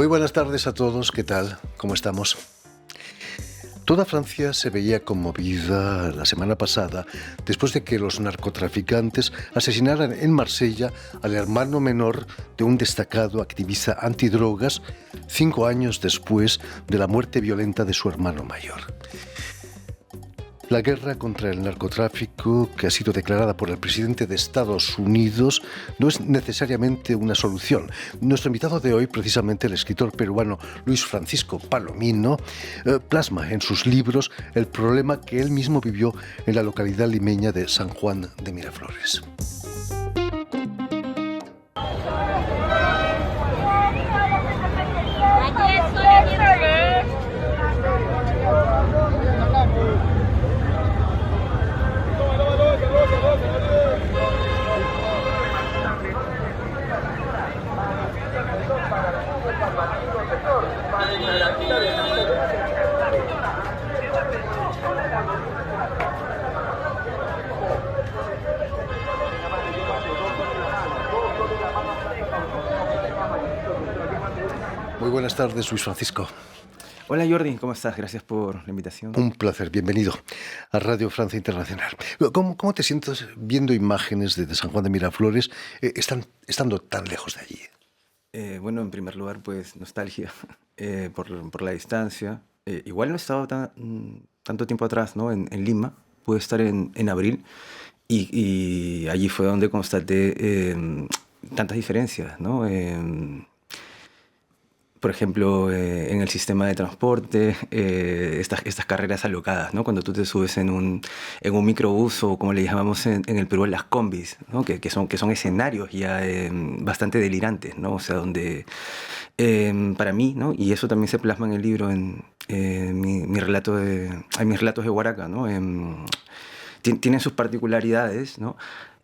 Muy buenas tardes a todos, ¿qué tal? ¿Cómo estamos? Toda Francia se veía conmovida la semana pasada después de que los narcotraficantes asesinaran en Marsella al hermano menor de un destacado activista antidrogas 5 años después de la muerte violenta de su hermano mayor. La guerra contra el narcotráfico, que ha sido declarada por el presidente de Estados Unidos, no es necesariamente una solución. Nuestro invitado de hoy, precisamente el escritor peruano Luis Francisco Palomino, plasma en sus libros el problema que él mismo vivió en la localidad limeña de San Juan de Miraflores. Muy buenas tardes, Luis Francisco. Hola Jordi, ¿cómo estás? Gracias por la invitación. Un placer, bienvenido a Radio Francia Internacional. ¿Cómo te sientes viendo imágenes de San Juan de Miraflores estando tan lejos de allí? Bueno, en primer lugar, pues nostalgia por la distancia. Igual no he estado tanto tiempo atrás, ¿no? En Lima, pude estar en abril y allí fue donde constaté tantas diferencias, ¿no? Por ejemplo, en el sistema de transporte, estas carreras alocadas, ¿no? Cuando tú te subes en un microbús o como le llamamos en el Perú, las combis, ¿no? que son escenarios ya bastante delirantes, ¿no? O sea, donde para mí, ¿no? Y eso también se plasma en el libro, en mis relatos de Huaraca, ¿no? Tienen sus particularidades, ¿no?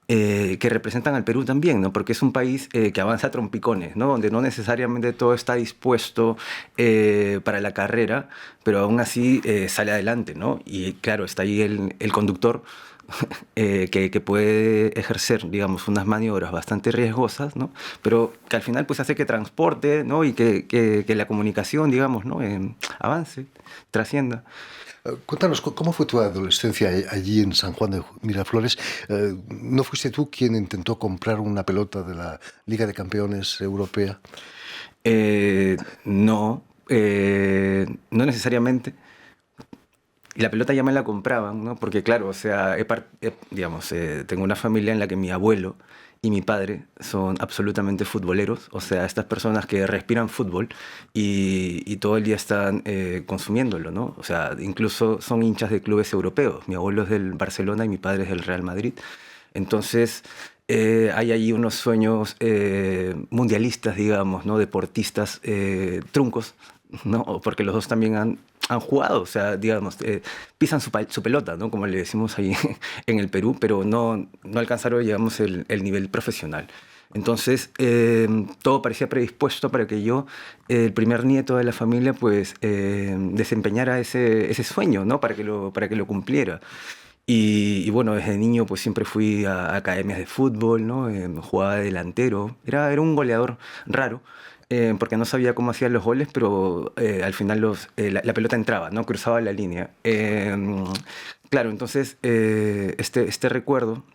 Que representan al Perú también, ¿no? Porque es un país que avanza a trompicones, ¿no? Donde no necesariamente todo está dispuesto para la carrera, pero aún así sale adelante, ¿no? Y claro, está ahí el conductor que puede ejercer, digamos, unas maniobras bastante riesgosas, ¿no? Pero que al final pues hace que transporte, ¿no? Y que la comunicación, digamos, ¿no? Avance, trascienda. Cuéntanos, ¿cómo fue tu adolescencia allí en San Juan de Miraflores? ¿No fuiste tú quien intentó comprar una pelota de la Liga de Campeones Europea? No necesariamente. Y la pelota ya me la compraban, ¿no? Porque claro, o sea, digamos, tengo una familia en la que mi abuelo y mi padre son absolutamente futboleros, o sea, estas personas que respiran fútbol y todo el día están consumiéndolo, ¿no? O sea, incluso son hinchas de clubes europeos. Mi abuelo es del Barcelona y mi padre es del Real Madrid. Entonces, hay allí unos sueños mundialistas, digamos, ¿no? Deportistas truncos, ¿no? Porque los dos también han jugado, o sea, digamos, pisan su pelota, ¿no? Como le decimos ahí en el Perú, pero no alcanzaron, digamos, el nivel profesional. Entonces, todo parecía predispuesto para que yo, el primer nieto de la familia, pues desempeñara ese sueño, ¿no? Para que lo cumpliera. Y bueno, desde niño pues siempre fui a academias de fútbol, ¿no? Jugaba de delantero, era un goleador raro, porque no sabía cómo hacían los goles, pero al final la pelota entraba, ¿no? Cruzaba la línea. Claro, entonces este recuerdo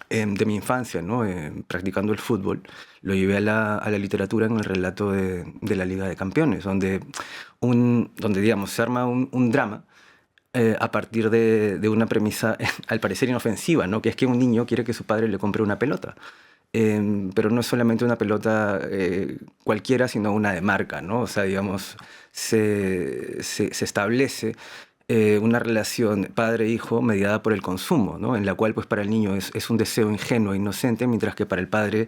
de mi infancia, ¿no? Practicando el fútbol, lo llevé a la literatura en el relato de la Liga de Campeones, donde digamos, se arma un drama a partir de una premisa, al parecer inofensiva, ¿no? Que es que un niño quiere que su padre le compre una pelota. Pero no es solamente una pelota cualquiera, sino una de marca, ¿no? O sea, digamos, se establece una relación padre-hijo mediada por el consumo, ¿no? En la cual, pues, para el niño es un deseo ingenuo, inocente, mientras que para el padre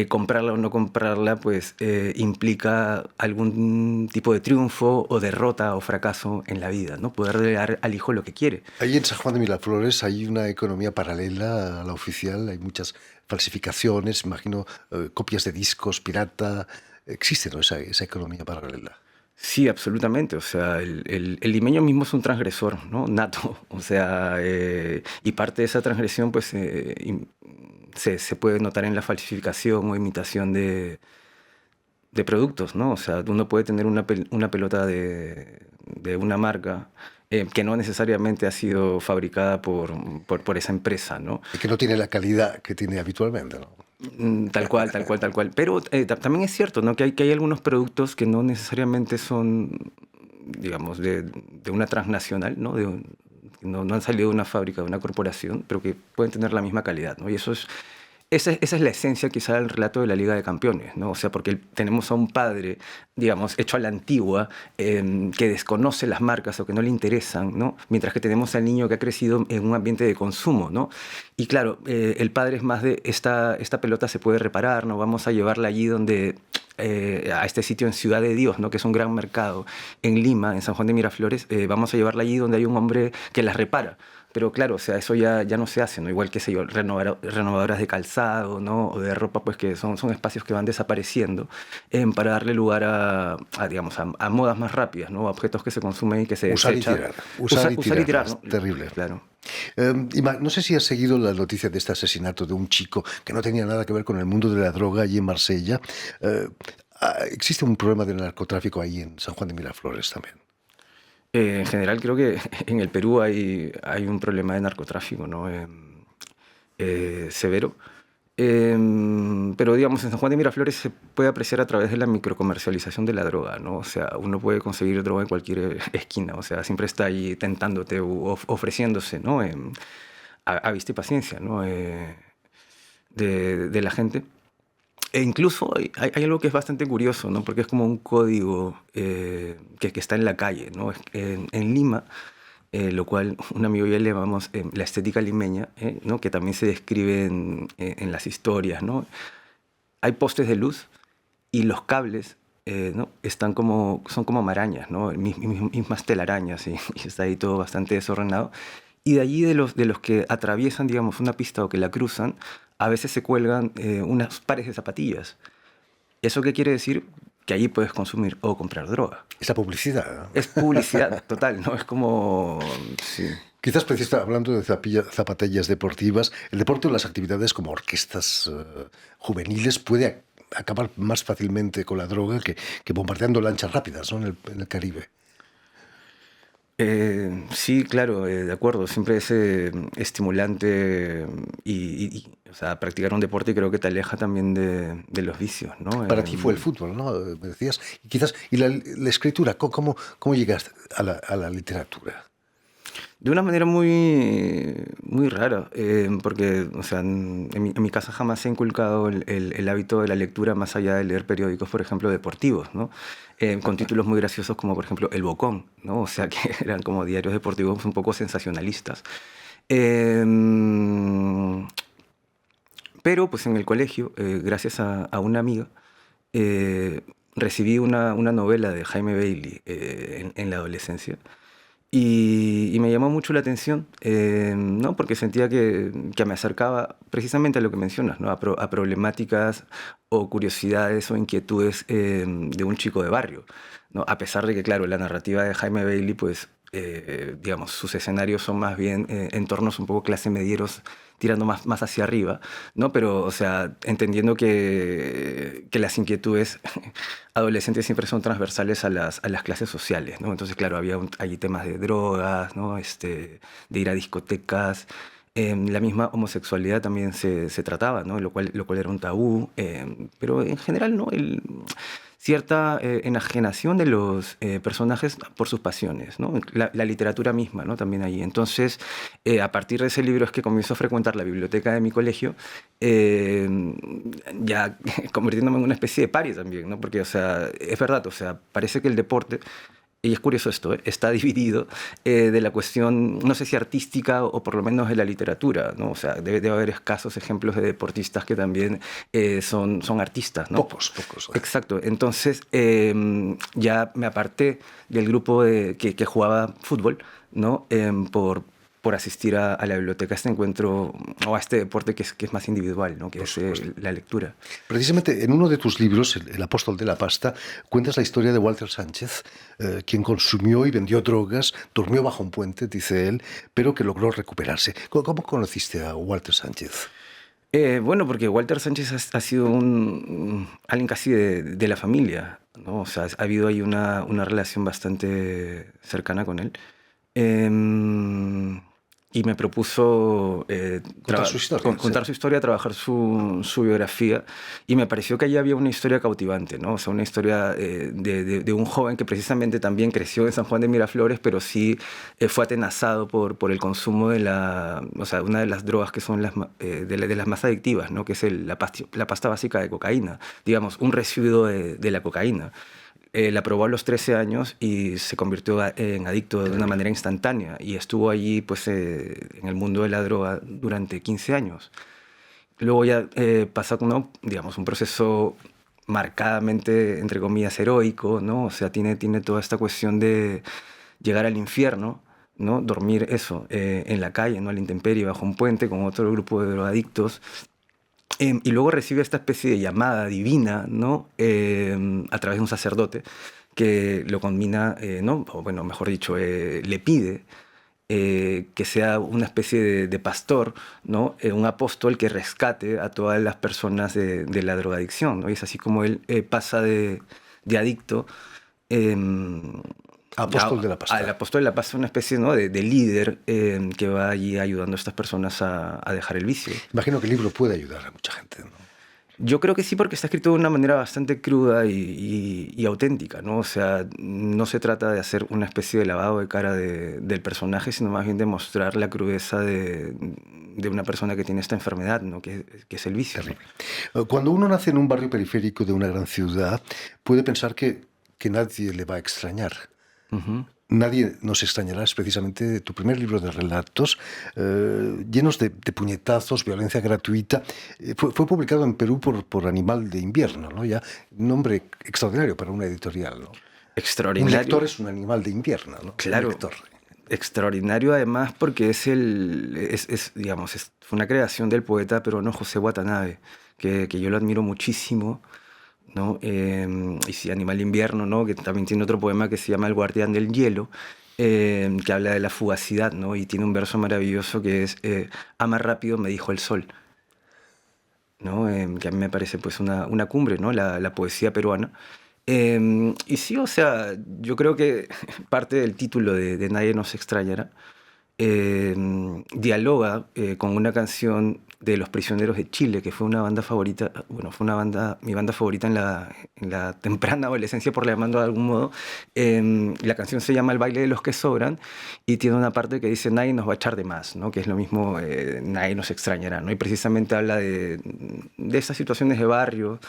comprarla o no comprarla, pues, implica algún tipo de triunfo o derrota o fracaso en la vida, ¿no? Poder dar al hijo lo que quiere. Ahí en San Juan de Miraflores hay una economía paralela a la oficial, hay muchas falsificaciones, imagino, copias de discos, pirata. Existe, ¿no? esa economía paralela. Sí, absolutamente. O sea, el limeño mismo es un transgresor, ¿no? Nato. O sea, y parte de esa transgresión, pues, se puede notar en la falsificación o imitación de de productos, ¿no? O sea, uno puede tener una pelota de una marca que no necesariamente ha sido fabricada por esa empresa, ¿no? Y que no tiene la calidad que tiene habitualmente, ¿no? Tal cual, tal cual, tal cual. Pero también es cierto, ¿no? Que hay algunos productos que no necesariamente son, digamos, de una transnacional, ¿no? No han salido de una fábrica, de una corporación, pero que pueden tener la misma calidad, ¿no? Y esa es la esencia quizá del relato de la Liga de Campeones, ¿no? O sea, porque tenemos a un padre, digamos, hecho a la antigua, que desconoce las marcas o que no le interesan, ¿no? Mientras que tenemos al niño que ha crecido en un ambiente de consumo, ¿no? Y claro, el padre es más de esta pelota se puede reparar, ¿no? Vamos a llevarla allí donde a este sitio en Ciudad de Dios, ¿no? Que es un gran mercado en Lima, en San Juan de Miraflores, vamos a llevarla allí donde hay un hombre que las repara. Pero claro, o sea, eso ya no se hace, ¿no? Igual, qué sé yo, renovadoras de calzado, ¿no? O de ropa, pues que son espacios que van desapareciendo para darle lugar digamos, a modas más rápidas, ¿no? A objetos que se consumen y que se desechan. Usar y tirar, ¿no? Terrible. Claro. Ima, no sé si has seguido la noticia de este asesinato de un chico que no tenía nada que ver con el mundo de la droga allí en Marsella. Existe un problema de narcotráfico ahí en San Juan de Miraflores también. En general creo que en el Perú hay un problema de narcotráfico, ¿no? Severo. Pero digamos, en San Juan de Miraflores se puede apreciar a través de la microcomercialización de la droga, ¿no? O sea, uno puede conseguir droga en cualquier esquina, o sea, siempre está ahí tentándote o ofreciéndose, ¿no? A vista y paciencia, ¿no? De la gente. E incluso hay algo que es bastante curioso, ¿no? Porque es como un código que está en la calle, ¿no? En Lima, lo cual un amigo y yo le llamamos la estética limeña, ¿no? Que también se describe en las historias, ¿no? Hay postes de luz y los cables, ¿no? Son como marañas, ¿no? Mismas telarañas, y está ahí todo bastante desordenado. Y de allí de los que atraviesan, digamos, una pista o que la cruzan, a veces se cuelgan unas pares de zapatillas. ¿Eso qué quiere decir? Que allí puedes consumir o comprar droga. Esa publicidad, ¿no? Es publicidad total, ¿no? Es como... Sí. Quizás precisamente hablando de zapatillas deportivas, el deporte o las actividades como orquestas juveniles puede acabar más fácilmente con la droga que bombardeando lanchas rápidas, ¿no? En el Caribe. Sí, claro, de acuerdo. Siempre es estimulante o sea, practicar un deporte creo que te aleja también de los vicios, ¿no? Para ti fue el fútbol, ¿no? Me decías. Y quizás, y la escritura, ¿cómo llegaste a la literatura? De una manera muy rara, porque, o sea, en mi casa jamás se ha inculcado el hábito de la lectura más allá de leer periódicos, por ejemplo, deportivos, ¿no? Con títulos muy graciosos como, por ejemplo, El Bocón, ¿no? O sea, que eran como diarios deportivos un poco sensacionalistas. Eh, pero, pues, en el colegio, gracias a una amiga, eh, recibí una novela de Jaime Bailey en la adolescencia. Y me llamó mucho la atención, ¿no? Porque sentía que me acercaba precisamente a lo que mencionas, ¿no? A problemáticas o curiosidades o inquietudes de un chico de barrio, ¿no? A pesar de que, claro, la narrativa de Jaime Bailey, pues, digamos, sus escenarios son más bien entornos un poco clase medieros, tirando más hacia arriba, ¿no? Pero, o sea, entendiendo que las inquietudes adolescentes siempre son transversales a las clases sociales, ¿no? Entonces, claro, había allí temas de drogas, ¿no? De ir a discotecas. La misma homosexualidad también se trataba, ¿no? Lo cual era un tabú. Pero en general, ¿no? Cierta enajenación de los personajes por sus pasiones, ¿no? La literatura misma, ¿no? También ahí. Entonces, a partir de ese libro es que comienzo a frecuentar la biblioteca de mi colegio, ya convirtiéndome en una especie de paria también, ¿no? Porque, o sea, es verdad, o sea, parece que el deporte, y es curioso esto, está dividido de la cuestión, no sé si artística o por lo menos de la literatura, ¿no? O sea, debe haber escasos ejemplos de deportistas que también son artistas, ¿no? Pocos. Exacto. Entonces, ya me aparté del grupo que jugaba fútbol, ¿no? Por asistir a la biblioteca, a este encuentro o a este deporte que es más individual, ¿no? Que es la lectura. Precisamente en uno de tus libros, El apóstol de la pasta, cuentas la historia de Walter Sánchez, quien consumió y vendió drogas, durmió bajo un puente, dice él, pero que logró recuperarse. ¿Cómo conociste a Walter Sánchez? Bueno, porque Walter Sánchez ha sido alguien casi de la familia, ¿no? O sea, ha habido ahí una relación bastante cercana con él. Em, y me propuso Contar su historia, sí. contar su historia, trabajar su biografía, y me pareció que allí había una historia cautivante, ¿no? O sea, una historia de un joven que precisamente también creció en San Juan de Miraflores, pero sí fue atenazado por el consumo o sea, una de las drogas que son de las más adictivas, ¿no? Que es la pasta básica de cocaína, digamos, un residuo de la cocaína. La probó a los 13 años y se convirtió en adicto de una manera instantánea, y estuvo allí pues, en el mundo de la droga durante 15 años. Luego ya pasó, ¿no? Digamos, un proceso marcadamente, entre comillas, heroico, ¿no? O sea, tiene toda esta cuestión de llegar al infierno, ¿no? Dormir eso, en la calle, ¿no? A la intemperie, bajo un puente, con otro grupo de drogadictos. Y luego recibe esta especie de llamada divina, ¿no? A través de un sacerdote que lo combina, ¿no? O bueno, mejor dicho, le pide que sea una especie de pastor, ¿no? Un apóstol que rescate a todas las personas de la drogadicción, ¿no? Y es así como él pasa de adicto em, Apóstol de la al pasta. apóstol de la paz, una especie, ¿no? de líder que va allí ayudando a estas personas a dejar el vicio. Imagino que el libro puede ayudar a mucha gente, ¿no? Yo creo que sí, porque está escrito de una manera bastante cruda y auténtica, ¿no? O sea, no se trata de hacer una especie de lavado de cara del personaje, sino más bien de mostrar la crudeza de una persona que tiene esta enfermedad, ¿no? Que es el vicio, ¿no? Terrible. Cuando uno nace en un barrio periférico de una gran ciudad, puede pensar que nadie le va a extrañar. Ujú. Nadie nos extrañará, es precisamente tu primer libro de relatos, llenos de puñetazos, violencia gratuita. Fue publicado en Perú por Animal de Invierno, ¿no? Ya, un nombre extraordinario para una editorial, ¿no? Un lector Extraordinario, es un animal de invierno, ¿no? Un claro. lector. Extraordinario además porque digamos, fue una creación del poeta peruano José Watanabe, que yo lo admiro muchísimo, ¿no? Y sí, Animal de Invierno, ¿no? Que también tiene otro poema que se llama El Guardián del Hielo, que habla de la fugacidad, ¿no? Y tiene un verso maravilloso que es ama rápido, me dijo el sol, ¿no? Que a mí me parece pues una cumbre, ¿no? La poesía peruana. Y sí, o sea, yo creo que parte del título de Nadie nos extrañará dialoga con una canción de Los Prisioneros de Chile, que fue una banda favorita, bueno, fue mi banda favorita en la temprana adolescencia, por llamarlo de algún modo. La canción se llama El baile de los que sobran, y tiene una parte que dice nadie nos va a echar de más, ¿no? Que es lo mismo, nadie nos extrañará, ¿no? Y precisamente habla de esas situaciones de barrio,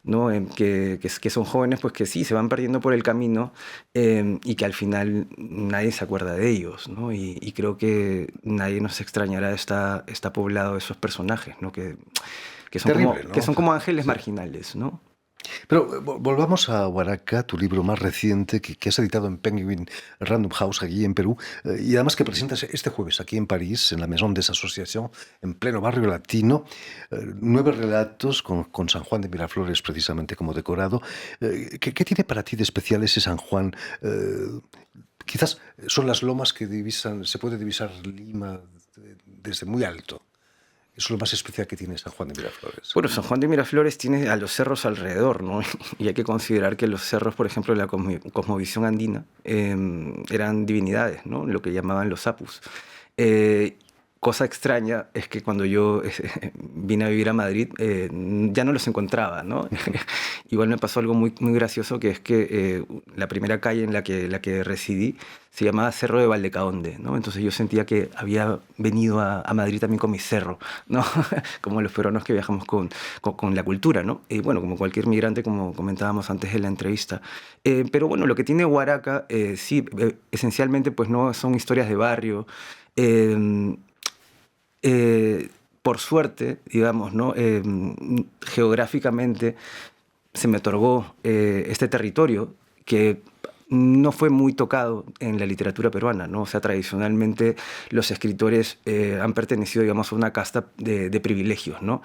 ¿no? Que son jóvenes pues que sí, se van perdiendo por el camino, y que al final nadie se acuerda de ellos, ¿no? Y creo que nadie nos extrañará, está poblado de esos personajes, ¿no? Que son Terrible, que ¿no? son como ángeles Sí. marginales, ¿no? Pero volvamos a Huaraca, tu libro más reciente que has editado en Penguin Random House, aquí en Perú, y además que presentas este jueves aquí en París, en la Maison des Associations, en pleno barrio latino, 9 relatos con San Juan de Miraflores precisamente como decorado. ¿Qué tiene para ti de especial ese San Juan? Quizás son las lomas que divisan, se puede divisar Lima desde muy alto. Eso es lo más especial que tiene San Juan de Miraflores. Bueno, San Juan de Miraflores tiene a los cerros alrededor, ¿no? Y hay que considerar que los cerros, por ejemplo, de la cosmovisión andina, eran divinidades, ¿no? Lo que llamaban los apus. Eh, Cosa extraña es que cuando yo vine a vivir a Madrid, ya no los encontraba, ¿no? Igual me pasó algo muy gracioso, que es que la primera calle en la que residí se llamaba Cerro de Valdecaonde, ¿no? Entonces yo sentía que había venido a Madrid también con mi cerro, ¿no? Como los peruanos que viajamos con la cultura, ¿no? Y bueno, como cualquier migrante, como comentábamos antes en la entrevista. Pero bueno, lo que tiene Huaraca, sí, esencialmente pues no son historias de barrio. eh, por suerte, digamos, ¿no? Geográficamente se me otorgó este territorio que no fue muy tocado en la literatura peruana, ¿no? O sea, tradicionalmente los escritores han pertenecido, digamos, a una casta de privilegios, ¿no?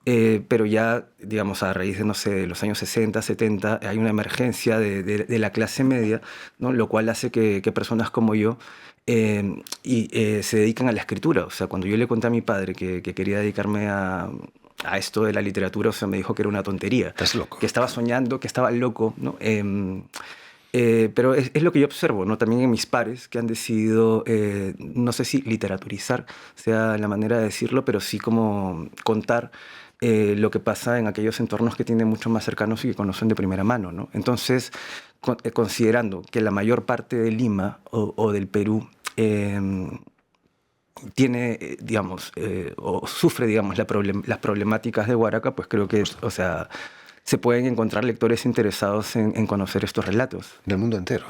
Pero ya, digamos, a raíz de, no sé, de los años 60, 70, hay una emergencia de la clase media, ¿no? Lo cual hace que personas como yo se dedican a la escritura. O sea, cuando yo le conté a mi padre que quería dedicarme a esto de la literatura, o sea, me dijo que era una tontería. Estás loco. Que estaba soñando, que estaba loco, ¿no? Pero es lo que yo observo, ¿no? También en mis pares que han decidido, no sé si literaturizar sea la manera de decirlo, pero sí como contar lo que pasa en aquellos entornos que tienen mucho más cercanos y que conocen de primera mano, ¿no? Entonces, considerando que la mayor parte de Lima o del Perú tiene, digamos, o sufre, digamos, las problemáticas de Huaraca, pues creo que, o sea, se pueden encontrar lectores interesados en conocer estos relatos. Del mundo entero.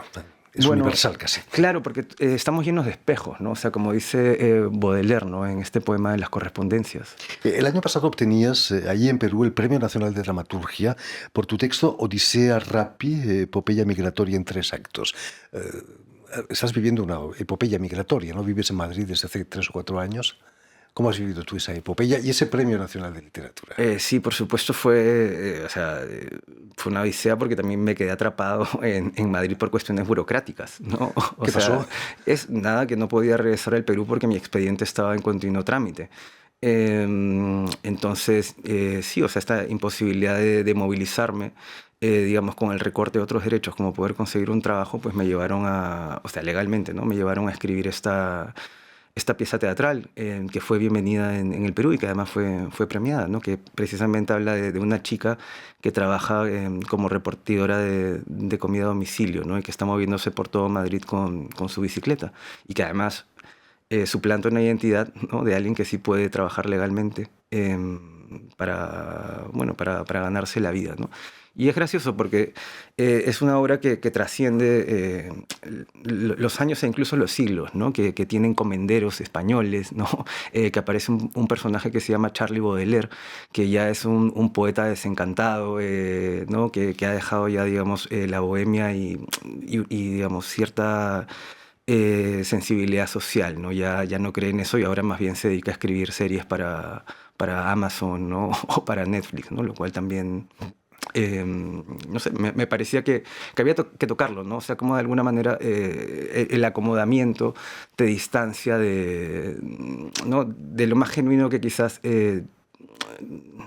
Es universal casi. Claro, porque estamos llenos de espejos, ¿no? O sea, como dice Baudelaire, ¿no? En este poema de las correspondencias. El año pasado obtenías allí en Perú el Premio Nacional de Dramaturgia por tu texto Odisea Rapi, epopeya migratoria en 3 actos. Estás viviendo una epopeya migratoria, ¿no? Vives en Madrid desde hace 3 o 4 años. ¿Cómo has vivido tú esa epopeya y ese Premio Nacional de Literatura? Sí, por supuesto fue una odisea porque también me quedé atrapado en Madrid por cuestiones burocráticas, ¿no? ¿Qué pasó? Es nada, que no podía regresar al Perú porque mi expediente estaba en continuo trámite. Entonces, sí, o sea, esta imposibilidad de movilizarme, digamos, con el recorte de otros derechos, como poder conseguir un trabajo, pues me llevaron o sea, legalmente, ¿no? Me llevaron a escribir esta pieza teatral que fue bienvenida en el Perú y que además fue premiada, ¿no? Que precisamente habla de una chica que trabaja como repartidora de comida a domicilio, ¿no? Y que está moviéndose por todo Madrid con su bicicleta y que además suplanta una identidad, ¿no? De alguien que sí puede trabajar legalmente para ganarse la vida, ¿no? Y es gracioso porque es una obra que trasciende los años e incluso los siglos, ¿no? Que tienen comenderos españoles, ¿no? Que aparece un personaje que se llama Charlie Baudelaire, que ya es un poeta desencantado, ¿no? Que ha dejado ya, digamos, la bohemia y digamos, cierta sensibilidad social, ¿no? Ya no cree en eso y ahora más bien se dedica a escribir series para Amazon, ¿no? O para Netflix, ¿no? Lo cual también... no sé, me parecía que había que tocarlo, ¿no? O sea, como de alguna manera el acomodamiento te distancia ¿no? de lo más genuino que quizás,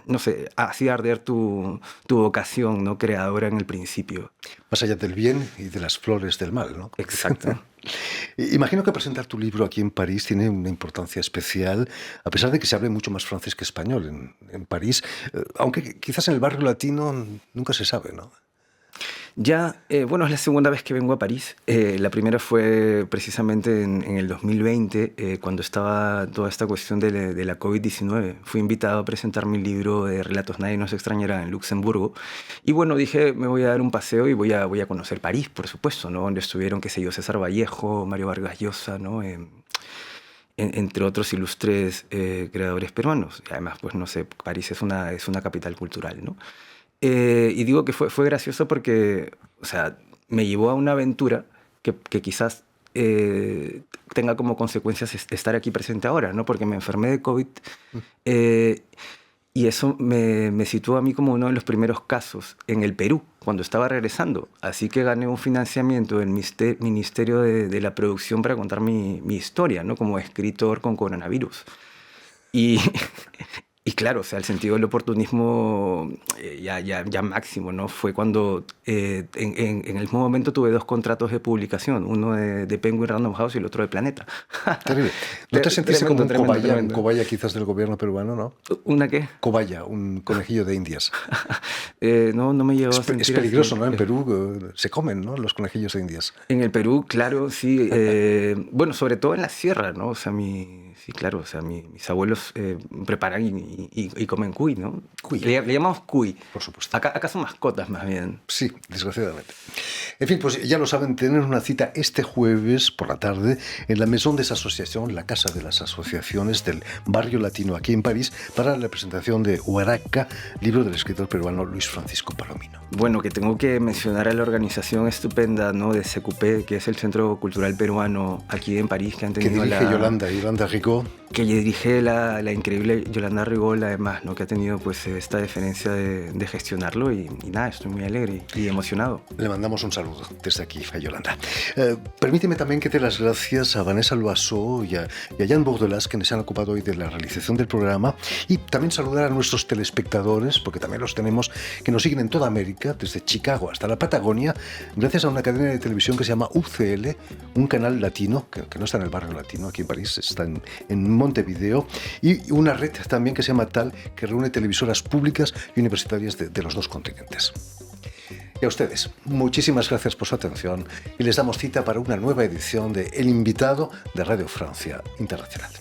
no sé, hacía arder tu vocación, ¿no? Creadora en el principio. Más allá del bien y de las flores del mal, ¿no? Exacto. Imagino que presentar tu libro aquí en París tiene una importancia especial, a pesar de que se hable mucho más francés que español en París, aunque quizás en el barrio latino nunca se sabe, ¿no? Ya, bueno, es la segunda vez que vengo a París. La primera fue precisamente en el 2020, cuando estaba toda esta cuestión de la COVID-19. Fui invitado a presentar mi libro de relatos Nadie nos extrañará en Luxemburgo. Y bueno, dije, me voy a dar un paseo y voy a conocer París, por supuesto, ¿no? Donde estuvieron, qué sé yo, César Vallejo, Mario Vargas Llosa, ¿no? Entre otros ilustres creadores peruanos. Y además, pues no sé, París es una capital cultural, ¿no? Y digo que fue gracioso porque, o sea, me llevó a una aventura que quizás tenga como consecuencias estar aquí presente ahora, ¿no? Porque me enfermé de COVID y eso me situó a mí como uno de los primeros casos en el Perú, cuando estaba regresando. Así que gané un financiamiento del Ministerio de la Producción para contar mi historia, ¿no? Como escritor con coronavirus. Y claro, o sea, el sentido del oportunismo ya máximo, ¿no? Fue cuando en el mismo momento tuve 2 contratos de publicación, uno de Penguin Random House y el otro de Planeta. Terrible. ¿No te sentiste como un tremendo. cobaya quizás del gobierno peruano, no? ¿Una qué? Cobaya, un conejillo de Indias. No me llevó a sentir Es peligroso, ¿no? En Perú se comen, ¿no? Los conejillos de Indias. En el Perú, claro, sí. Bueno, sobre todo en la sierra, ¿no? O sea, sí, claro, o sea, mis abuelos preparan y comen cuy, ¿no? Cuy. Le llamamos cuy. Por supuesto. Acá son mascotas, más bien. Sí, desgraciadamente. En fin, pues ya lo saben, tener una cita este jueves por la tarde en la Maison des Associations, la Casa de las Asociaciones del Barrio Latino aquí en París, para la presentación de Huaraca, libro del escritor peruano Luis Francisco Palomino. Bueno, que tengo que mencionar a la organización estupenda, ¿no? De CQP, que es el Centro Cultural Peruano aquí en París, que han tenido que dirige Yolanda Ricó. que dirige la increíble Yolanda Rigol, además, ¿no? Que ha tenido pues esta deferencia de gestionarlo y nada, estoy muy alegre y emocionado. Le mandamos un saludo desde aquí a Yolanda. Permíteme también que dé las gracias a Vanessa Loiseau y a Jan Bordelas, que se han ocupado hoy de la realización del programa, y también saludar a nuestros telespectadores, porque también los tenemos, que nos siguen en toda América, desde Chicago hasta la Patagonia, gracias a una cadena de televisión que se llama UCL, un canal latino, que no está en el barrio latino, aquí en París, está en Montevideo, y una red también que se llama TAL, que reúne televisoras públicas y universitarias de los dos continentes. Y a ustedes, muchísimas gracias por su atención y les damos cita para una nueva edición de El Invitado de Radio Francia Internacional.